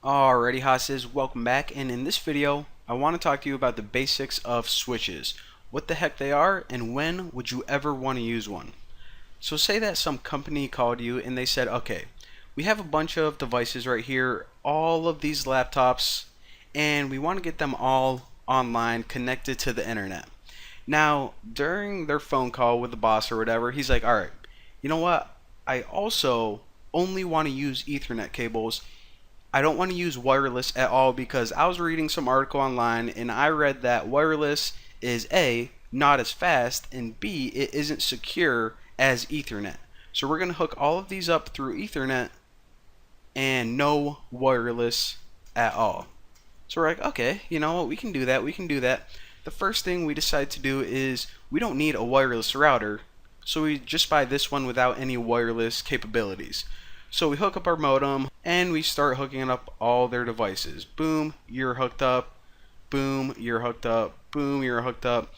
Alrighty, Hosses, welcome back, and in this video I want to talk to you about the basics of switches, what the heck they are, and when would you ever want to use one. So say that some company called you and they said, okay, we have a bunch of devices right here, all of these laptops, and we want to get them all online connected to the internet. Now, during their phone call with the boss or whatever, he's like, alright, you know what, I also only want to use Ethernet cables. I don't want to use wireless at all because I was reading some article online and I read that wireless is A, not as fast, and B, it isn't secure as Ethernet. So we're going to hook all of these up through Ethernet and no wireless at all. So we're like, okay, you know what, we can do that, we can do that. The first thing we decide to do is we don't need a wireless router, so we just buy this one without any wireless capabilities. So we hook up our modem and we start hooking up all their devices. Boom, you're hooked up. Boom, you're hooked up. Boom, you're hooked up.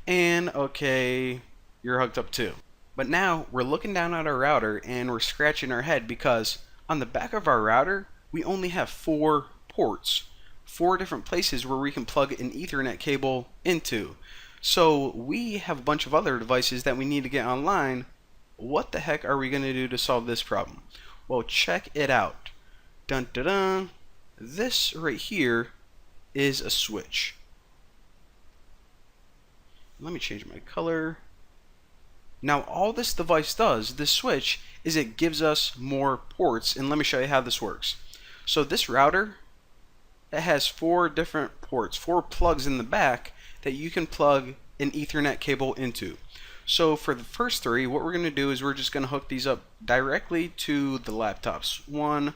And okay, you're hooked up too. But now we're looking down at our router and we're scratching our head because on the back of our router, we only have 4 ports. 4 different places where we can plug an Ethernet cable into. So we have a bunch of other devices that we need to get online. What the heck are we going to do to solve this problem? Well, check it out. Dun dun dun. This right here is a switch. Let me change my color. Now all this device does, this switch, is it gives us more ports, and let me show you how this works. So this router, it has 4 different ports, 4 plugs in the back that you can plug an Ethernet cable into. So for the first 3, what we're going to do is we're just going to hook these up directly to the laptops. 1,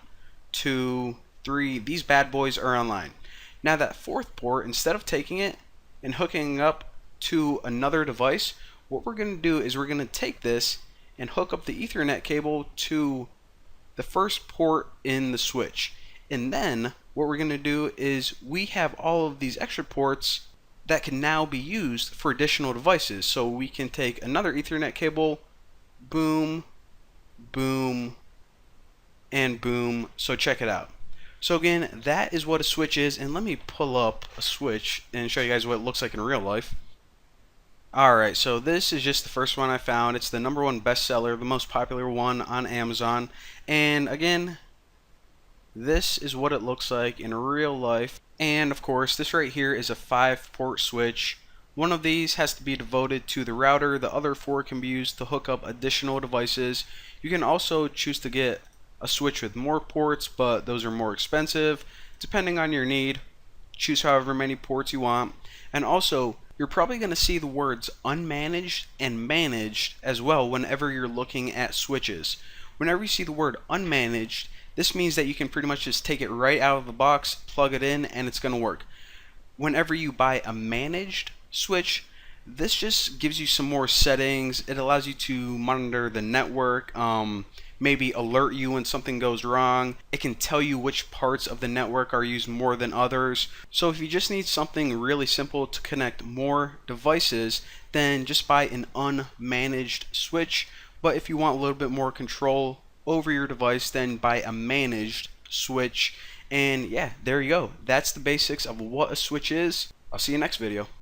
2, 3. These bad boys are online. Now that 4th port, instead of taking it and hooking up to another device, what we're going to do is we're going to take this and hook up the Ethernet cable to the first port in the switch. And then what we're going to do is we have all of these extra ports that can now be used for additional devices. So we can take another Ethernet cable, boom, boom, and boom. So check it out. So again, that is what a switch is, and let me pull up a switch and show you guys what it looks like in real life. Alright, so this is just the first one I found. It's the #1 bestseller, the most popular one on Amazon. And again, this is what it looks like in real life. And of course, this right here is a 5-port switch. One of these has to be devoted to the router. The other 4 can be used to hook up additional devices. You can also choose to get a switch with more ports, but those are more expensive. Depending on your need, choose however many ports you want. And also, you're probably going to see the words unmanaged and managed as well whenever you're looking at switches. Whenever you see the word unmanaged, this means that you can pretty much just take it right out of the box, plug it in, and it's going to work. Whenever you buy a managed switch, this just gives you some more settings. It allows you to monitor the network, maybe alert you when something goes wrong. It can tell you which parts of the network are used more than others. So if you just need something really simple to connect more devices, then just buy an unmanaged switch. But if you want a little bit more control over your device, then buy a managed switch. And yeah, there you go. That's the basics of what a switch is. I'll see you next video.